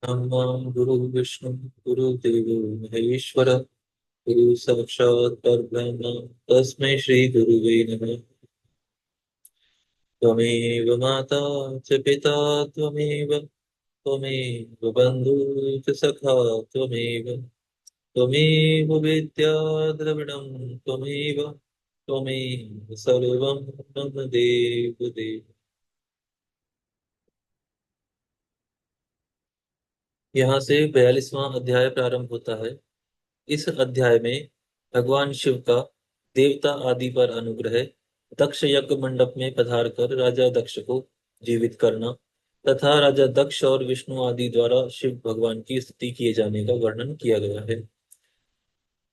ब्रह्मा गुरु विष्णु गुरुदेवो महेश्वर गुरु साक्षात् परब्रह्म तस्मै श्री गुरुवे नमः। त्वमेव माता च पिता त्वमेव त्वमेव बन्धुः च सखा त्वमेव त्वमेव विद्या द्रविणं त्वमेव त्वमेव सर्वं मम देव देव। यहाँ से 42वां अध्याय प्रारंभ होता है। इस अध्याय में भगवान शिव का देवता आदि पर अनुग्रह, दक्ष यज्ञ मंडप में पधार कर राजा दक्ष को जीवित करना तथा राजा दक्ष और विष्णु आदि द्वारा शिव भगवान की स्तुति किए जाने का वर्णन किया गया है।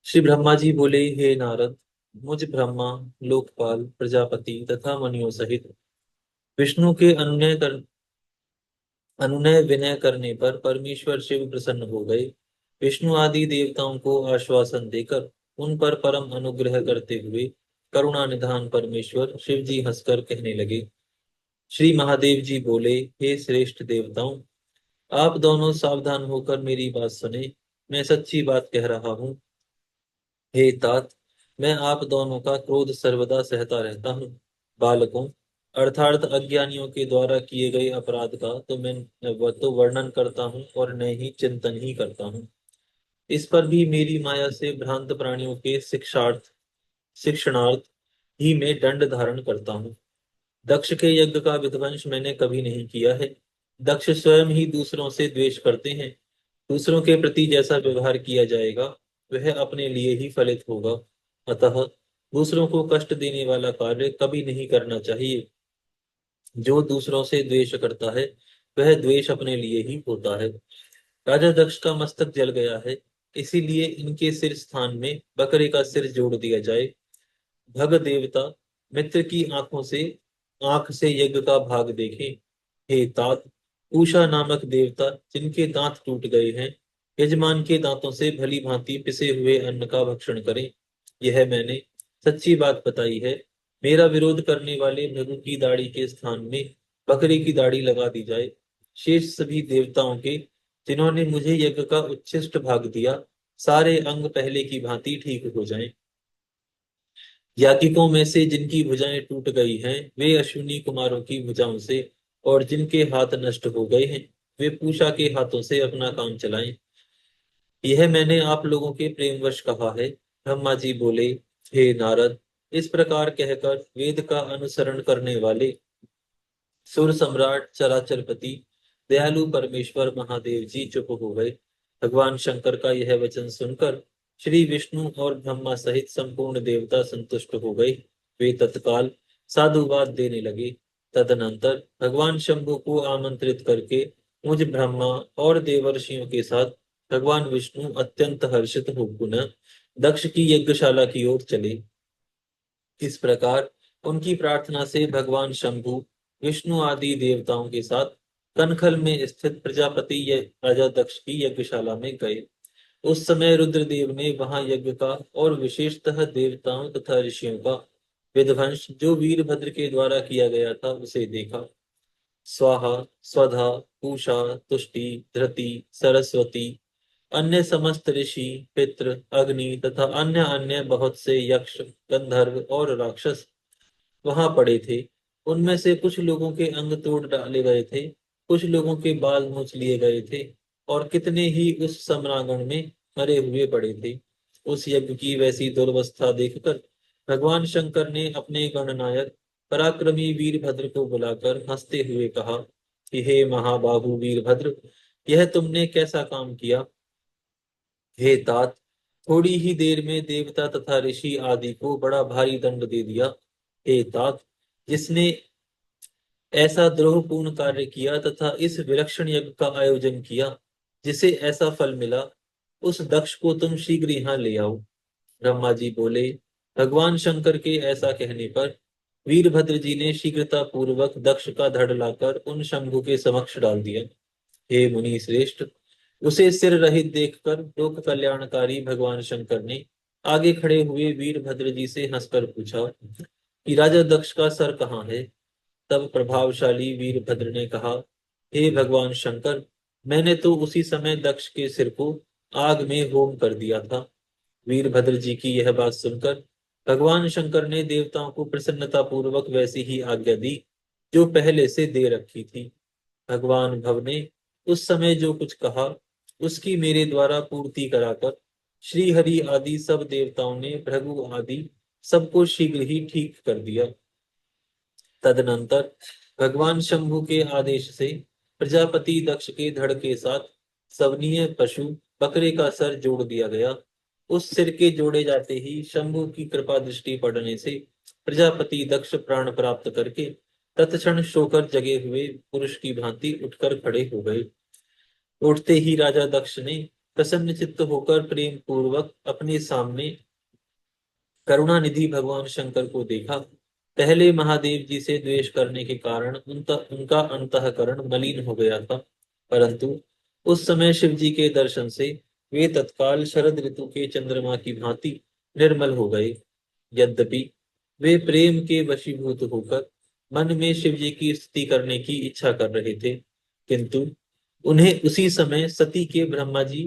श्री ब्रह्मा जी बोले, हे नारद, मुझ ब्रह्मा, लोकपाल, प्रजापति तथा मनियों सहित विष्णु के अनुनय विनय करने पर परमेश्वर शिव प्रसन्न हो गए। विष्णु आदि देवताओं को आश्वासन देकर उन पर परम अनुग्रह करते हुए करुणा निधान परमेश्वर शिव जी हंसकर कहने लगे। श्री महादेव जी बोले, हे श्रेष्ठ देवताओं, आप दोनों सावधान होकर मेरी बात सुने। मैं सच्ची बात कह रहा हूँ। हे तात, मैं आप दोनों का क्रोध सर्वदा सहता रहता हूँ। बालकों अर्थात अज्ञानियों के द्वारा किए गए अपराध का तो मैं वह तो वर्णन करता हूँ और न ही चिंतन ही करता हूँ। इस पर भी मेरी माया से भ्रांत प्राणियों के शिक्षणार्थ ही मैं दंड धारण करता हूँ। दक्ष के यज्ञ का विध्वंस मैंने कभी नहीं किया है। दक्ष स्वयं ही दूसरों से द्वेष करते हैं। दूसरों के प्रति जैसा व्यवहार किया जाएगा वह अपने लिए ही फलित होगा। अतः दूसरों को कष्ट देने वाला कार्य कभी नहीं करना चाहिए। जो दूसरों से द्वेष करता है वह द्वेष अपने लिए ही होता है। राजा दक्ष का मस्तक जल गया है, इसीलिए इनके सिर स्थान में बकरे का सिर जोड़ दिया जाए। भग देवता मित्र की आंख से यज्ञ का भाग देखें। हे तात, उषा नामक देवता जिनके दांत टूट गए हैं, यजमान के दांतों से भली भांति पिसे हुए अन्न का भक्षण करें। यह मैंने सच्ची बात बताई है। मेरा विरोध करने वाले भृगु की दाढ़ी के स्थान में बकरे की दाढ़ी लगा दी जाए। शेष सभी देवताओं के जिन्होंने मुझे यज्ञ का उच्छिष्ट भाग दिया, सारे अंग पहले की भांति ठीक हो जाएं। याकिकों में से जिनकी भुजाएं टूट गई हैं वे अश्विनी कुमारों की भुजाओं से, और जिनके हाथ नष्ट हो गए हैं वे पूषा के हाथों से अपना काम चलाएं। यह मैंने आप लोगों के प्रेमवश कहा है। ब्रह्मा जी बोले, हे नारद, इस प्रकार कहकर वेद का अनुसरण करने वाले सुर सम्राट चराचरपति दयालु परमेश्वर महादेव जी चुप हो गए। भगवान शंकर का यह वचन सुनकर श्री विष्णु और ब्रह्मा सहित संपूर्ण देवता संतुष्ट हो गए। वे तत्काल साधुवाद देने लगे। तदनंतर भगवान शंभु को आमंत्रित करके मुझ ब्रह्मा और देवर्षियों के साथ भगवान विष्णु अत्यंत हर्षित हो पुनः दक्ष की यज्ञशाला की ओर चले। इस प्रकार उनकी प्रार्थना से भगवान शंभु विष्णु आदि देवताओं के साथ कनखल में स्थित प्रजापति राजा दक्ष की यज्ञशाला में गए। उस समय रुद्रदेव ने वहां यज्ञ का और विशेषतः देवताओं तथा ऋषियों का विध्वंस जो वीरभद्र के द्वारा किया गया था उसे देखा। स्वाहा, स्वधा, पूषा, तुष्टि, धृति, सरस्वती, अन्य समस्त ऋषि, पितृ, अग्नि तथा अन्य अन्य बहुत से यक्ष, गंधर्व और राक्षस वहां पड़े थे। उनमें से कुछ लोगों के अंग तोड़ डाले गए थे, कुछ लोगों के बाल नोच लिए गए थे, और कितने ही उस सम्रांगण में मरे हुए पड़े थे। उस यज्ञ की वैसी दुर्वस्था देखकर भगवान शंकर ने अपने गणनायक पराक्रमी वीरभद्र को बुलाकर हंसते हुए कहा कि हे महाबाहु वीरभद्र, यह तुमने कैसा काम किया। हे तात, थोड़ी ही देर में देवता तथा ऋषि आदि को बड़ा भारी दंड दे दिया। हे तात, जिसने ऐसा द्रोहपूर्ण कार्य किया तथा इस विलक्षण यज्ञ का आयोजन किया जिसे ऐसा फल मिला, उस दक्ष को तुम शीघ्र यहाँ ले आओ। ब्रह्मा जी बोले, भगवान शंकर के ऐसा कहने पर वीरभद्र जी ने शीघ्रता पूर्वक दक्ष का धड़ लाकर उन शंभु के समक्ष डाल दिया। हे मुनि श्रेष्ठ, उसे सिर रहित देखकर लोक कल्याणकारी भगवान शंकर ने आगे खड़े हुए वीरभद्र जी से हंसकर पूछा कि राजा दक्ष का सर कहाँ है। तब प्रभावशाली वीरभद्र ने कहा, हे भगवान शंकर, मैंने तो उसी समय दक्ष के सिर को आग में होम कर दिया था। वीरभद्र जी की यह बात सुनकर भगवान शंकर ने देवताओं को प्रसन्नता पूर्वक वैसी ही आज्ञा दी जो पहले से दे रखी थी। भगवान भव ने उस समय जो कुछ कहा उसकी मेरे द्वारा पूर्ति कराकर श्री हरि आदि सब देवताओं ने भृगु आदि सबको शीघ्र ही ठीक कर दिया। तदनंतर भगवान शंभु के आदेश से प्रजापति दक्ष के धड़ के साथ सवनीय पशु बकरे का सर जोड़ दिया गया। उस सिर के जोड़े जाते ही शंभु की कृपा दृष्टि पड़ने से प्रजापति दक्ष प्राण प्राप्त करके तत्क्षण सोकर जगे हुए पुरुष की भांति उठकर खड़े हो गए। उठते ही राजा दक्ष ने प्रसन्न चित्त होकर प्रेम पूर्वक अपने सामने करुणानिधि भगवान शंकर को देखा। पहले महादेव जी से द्वेष करने के कारण उनका अंतःकरण मलिन हो गया था, परंतु उस समय शिव जी के दर्शन से वे तत्काल शरद ऋतु के चंद्रमा की भांति निर्मल हो गए। यद्यपि वे प्रेम के वशीभूत होकर मन में शिव जी की स्तुति करने की इच्छा कर रहे थे, किंतु उन्हें उसी समय सती के ब्रह्मा जी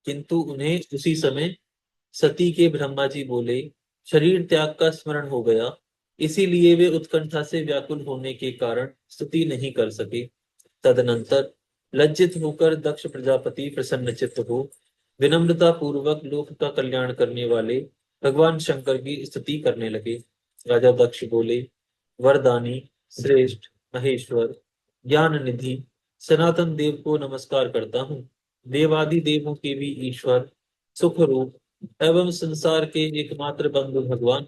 किंतु उन्हें उसी समय सती के ब्रह्मा जी बोले शरीर त्याग का स्मरण हो गया, इसीलिए वे उत्कंठा से व्याकुल होने के कारण स्तुति नहीं कर सके। तदनंतर लज्जित होकर दक्ष प्रजापति प्रसन्नचित्त हो विनम्रता पूर्वक लोक का कल्याण करने वाले भगवान शंकर की स्तुति करने लगे। राजा दक्ष बोले, वरदानी, श्रेष्ठ, महेश्वर, ज्ञान निधि, सनातन देव को नमस्कार करता हूँ। देवादि देवों के भी ईश्वर, सुख रूप एवं संसार के एकमात्र बंधु भगवान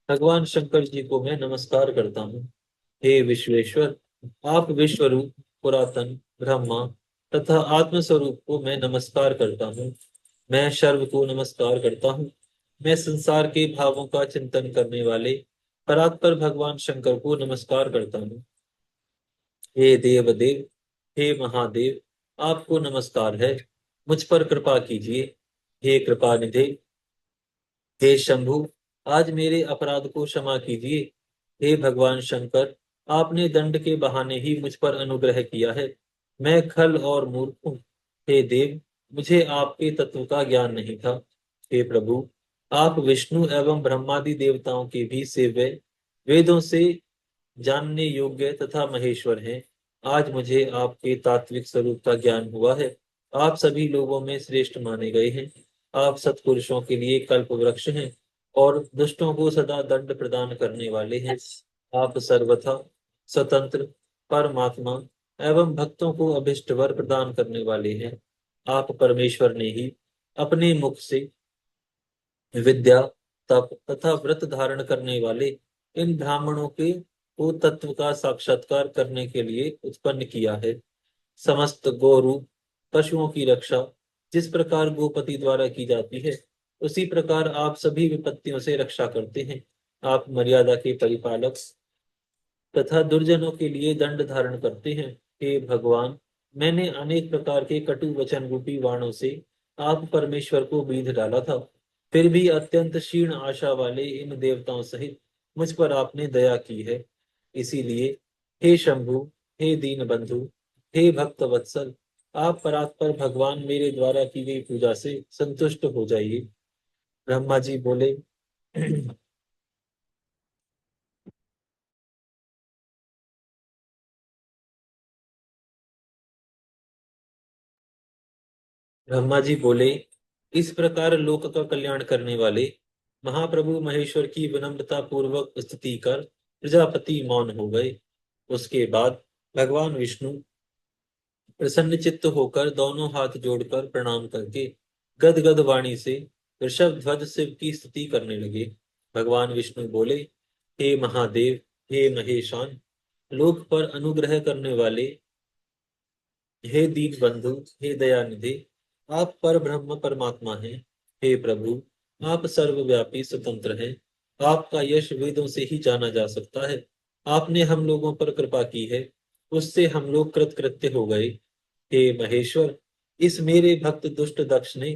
भगवान शंकर जी को मैं नमस्कार करता हूँ। हे विश्वेश्वर, आप विश्वरूप, पुरातन, ब्रह्मा तथा आत्म स्वरूप को मैं नमस्कार करता हूँ। मैं सर्व को नमस्कार करता हूँ। मैं संसार के भावों का चिंतन करने वाले परात्पर भगवान शंकर को नमस्कार करता हूँ। हे देव देव, हे महादेव, आपको नमस्कार है। मुझ पर कृपा कीजिए। हे कृपा निधे, हे शंभु, आज मेरे अपराध को क्षमा कीजिए। हे भगवान शंकर, आपने दंड के बहाने ही मुझ पर अनुग्रह किया है। मैं खल और मूर्ख हूँ। हे देव, मुझे आपके तत्व का ज्ञान नहीं था। हे प्रभु, आप विष्णु एवं ब्रह्मादि देवताओं के भी सेव्य, वेदों से जानने योग्य तथा महेश्वर हैं। आज मुझे आपके तात्विक स्वरूप का ज्ञान हुआ है। आप सभी लोगों में श्रेष्ठ माने गए हैं। आप सत्पुरुषों के लिए कल्प वृक्ष हैं और दुष्टों को सदा दंड प्रदान करने वाले हैं। आप सर्वथा स्वतंत्र, परमात्मा एवं भक्तों को अभिष्ट वर प्रदान करने वाले हैं। आप परमेश्वर ने ही अपने मुख से विद्या, तप तथा व्रत धारण करने वाले इन ब्राह्मणों के को तत्व का साक्षात्कार करने के लिए उत्पन्न किया है। समस्त गोरु पशुओं की रक्षा जिस प्रकार गोपति द्वारा की जाती है, उसी प्रकार आप सभी विपत्तियों से रक्षा करते हैं। आप मर्यादा के परिपालक तथा दुर्जनों के लिए दंड धारण करते हैं। हे भगवान, मैंने अनेक प्रकार के कटु वचन रूपी बाणों से आप परमेश्वर को बीध डाला था, फिर भी अत्यंत क्षीण आशा वाले इन देवताओं सहित मुझ पर आपने दया की है। इसीलिए हे शंभु, हे दीन बंधु, हे भक्त वत्सल, आप परात्पर भगवान मेरे द्वारा की गई पूजा से संतुष्ट हो जाइए। ब्रह्मा जी बोले ब्रह्मा जी बोले, इस प्रकार लोक का कल्याण करने वाले महाप्रभु महेश्वर की विनम्रता पूर्वक स्तुति कर प्रजापति मौन हो गए। उसके बाद भगवान विष्णु प्रसन्न चित्त होकर दोनों हाथ जोड़कर प्रणाम करके गदगद वाणी से ऋषभ ध्वज शिव की स्तुति करने लगे। भगवान विष्णु बोले, हे महादेव, हे महेशान, लोक पर अनुग्रह करने वाले, हे दीन बंधु, हे दयानिधि, आप पर ब्रह्म परमात्मा हैं। हे प्रभु, आप सर्वव्यापी स्वतंत्र हैं। आपका यश वेदों से ही जाना जा सकता है। आपने हम लोगों पर कृपा की है, उससे हम लोग कृतकृत्य हो गए। हे महेश्वर, इस मेरे भक्त दुष्ट दक्ष ने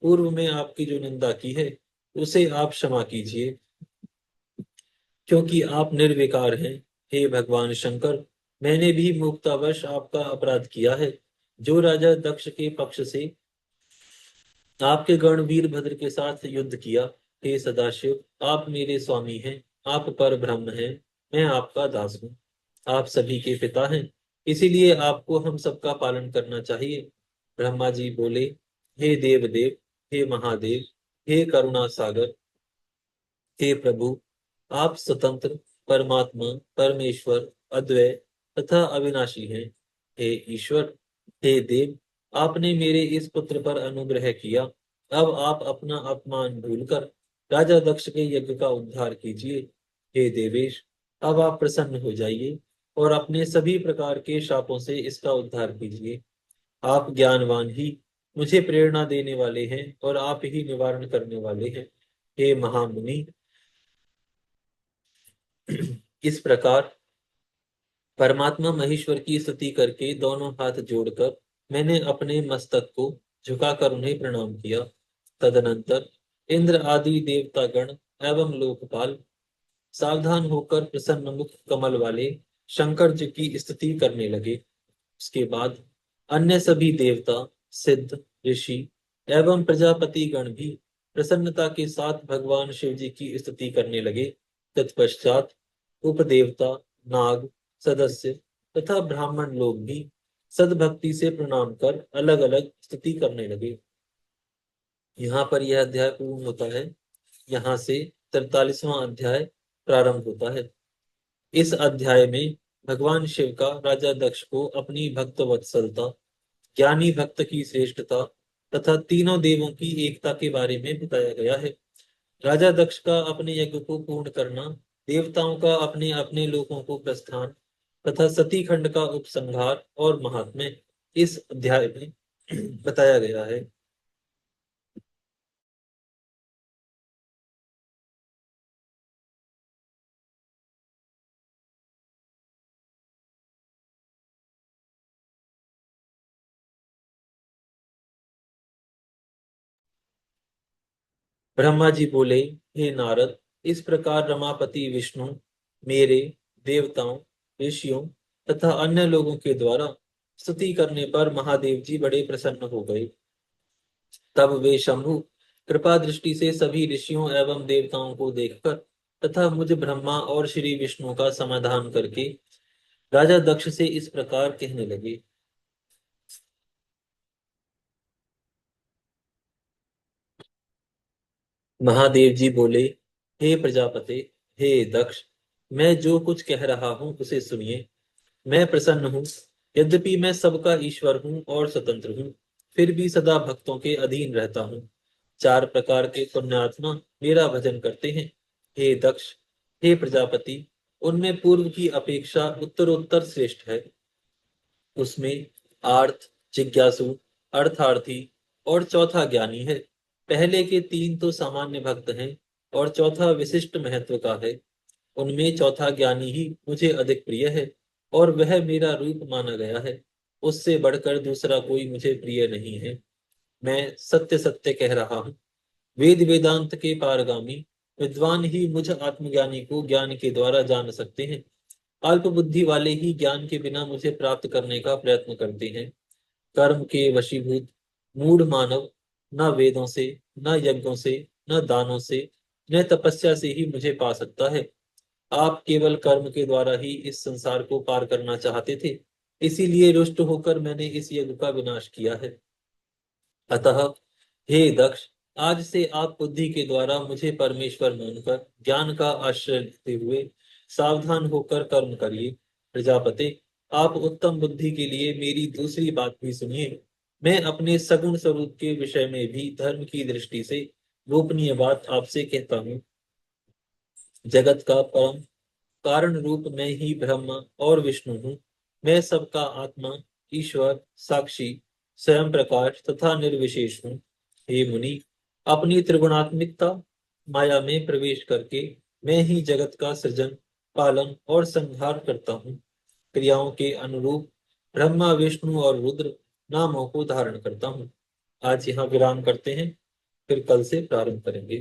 पूर्व में आपकी जो निंदा की है, उसे आप क्षमा कीजिए, क्योंकि आप निर्विकार हैं। हे भगवान शंकर, मैंने भी मूर्खतावश आपका अपराध किया है। जो राजा दक्ष के पक्ष से आपके गण वीरभद्र के साथ युद्ध किया, हे सदाशिव, आप मेरे स्वामी हैं, आप पर ब्रह्म हैं, मैं आपका दास हूँ। आप सभी के पिता हैं, इसीलिए आपको हम सबका पालन करना चाहिए। ब्रह्मा जी बोले, हे देव देव, हे महादेव, हे करुणा सागर, हे प्रभु, आप स्वतंत्र, परमात्मा, परमेश्वर, अद्वय तथा अविनाशी हैं। हे ईश्वर, हे देव, आपने मेरे इस पुत्र पर अनुग्रह किया। अब आप अपना अपमान भूलकर राजा दक्ष के यज्ञ का उद्धार कीजिए। हे देवेश, अब आप प्रसन्न हो जाइए और अपने सभी प्रकार के शापों से इसका उद्धार कीजिए। आप ज्ञानवान ही मुझे प्रेरणा देने वाले हैं और आप ही निवारण करने वाले हैं। हे महामुनि, इस प्रकार परमात्मा महेश्वर की स्तुति करके दोनों हाथ जोड़कर मैंने अपने मस्तक को झुकाकर उन्हें प्रणाम किया। तदनंतर इंद्र आदि देवतागण एवं लोकपाल सावधान होकर प्रसन्न मुख कमल वाले शंकर जी की स्तुति करने लगे। उसके बाद अन्य सभी देवता, सिद्ध, ऋषि एवं प्रजापति गण भी प्रसन्नता के साथ भगवान शिव जी की स्तुति करने लगे। तत्पश्चात उपदेवता, नाग, सदस्य तथा ब्राह्मण लोग भी सद्भक्ति से प्रणाम कर अलग अलग स्तुति करने लगे। यहाँ पर यह अध्याय पूर्ण होता है। यहाँ से 43वां अध्याय प्रारंभ होता है। इस अध्याय में भगवान शिव का राजा दक्ष को अपनी भक्त वत्सलता, ज्ञानी भक्त की श्रेष्ठता तथा तीनों देवों की एकता के बारे में बताया गया है। राजा दक्ष का अपने यज्ञ को पूर्ण करना, देवताओं का अपने अपने लोकों को प्रस्थान तथा सती खंड का उपसंहार और महात्म्य इस अध्याय में बताया गया है। ब्रह्मा जी बोले, हे नारद, इस प्रकार रमापति विष्णु मेरे, देवताओं, ऋषियों तथा अन्य लोगों के द्वारा स्तुति करने पर महादेव जी बड़े प्रसन्न हो गए। तब वे शंभु कृपा दृष्टि से सभी ऋषियों एवं देवताओं को देखकर तथा मुझ ब्रह्मा और श्री विष्णु का समाधान करके राजा दक्ष से इस प्रकार कहने लगे। महादेव जी बोले, हे प्रजापते, हे दक्ष, मैं जो कुछ कह रहा हूं उसे सुनिए। मैं प्रसन्न हूँ। यद्यपि मैं सबका ईश्वर हूँ और स्वतंत्र हूँ, फिर भी सदा भक्तों के अधीन रहता हूँ। चार प्रकार के पुण्यात्मा मेरा भजन करते हैं। हे दक्ष, हे प्रजापति, उनमें पूर्व की अपेक्षा उत्तरोत्तर श्रेष्ठ है। उसमें आर्थ, जिज्ञासु, अर्थार्थी और चौथा ज्ञानी है। पहले के तीन तो सामान्य भक्त हैं और चौथा विशिष्ट महत्व का है। उनमें चौथा ज्ञानी ही मुझे अधिक प्रिय है और वह मेरा रूप माना गया है। उससे बढ़कर दूसरा कोई मुझे प्रिय नहीं है। मैं सत्य सत्य कह रहा हूँ। वेद वेदांत के पारगामी विद्वान ही मुझ आत्मज्ञानी को ज्ञान के द्वारा जान सकते हैं। अल्प बुद्धि वाले ही ज्ञान के बिना मुझे प्राप्त करने का प्रयत्न करते हैं। कर्म के वशीभूत मूढ़ मानव न वेदों से, न यज्ञों से, न दानों से, न तपस्या से ही मुझे पा सकता है। आप केवल कर्म के द्वारा ही इस संसार को पार करना चाहते थे, इसीलिए रुष्ट होकर मैंने इस यज्ञ का विनाश किया है। अतः हे दक्ष, आज से आप बुद्धि के द्वारा मुझे परमेश्वर मानकर ज्ञान का आश्रय लेते हुए सावधान होकर कर्म करिए। प्रजापति, आप उत्तम बुद्धि के लिए मेरी दूसरी बात भी सुनिए। मैं अपने सगुण स्वरूप के विषय में भी धर्म की दृष्टि से गोपनीय बात आपसे कहता हूँ। जगत का परम कारण रूप मैं ही ब्रह्मा और विष्णु हूँ। मैं सबका आत्मा, ईश्वर, साक्षी, स्वयं प्रकाश तथा निर्विशेष हूँ। हे मुनि, अपनी त्रिगुणात्मिकता माया में प्रवेश करके मैं ही जगत का सृजन, पालन और संहार करता हूँ। क्रियाओं के अनुरूप ब्रह्मा, विष्णु और रुद्र नामों को धारण करता हूँ। आज यहाँ विराम करते हैं, फिर कल से प्रारंभ करेंगे।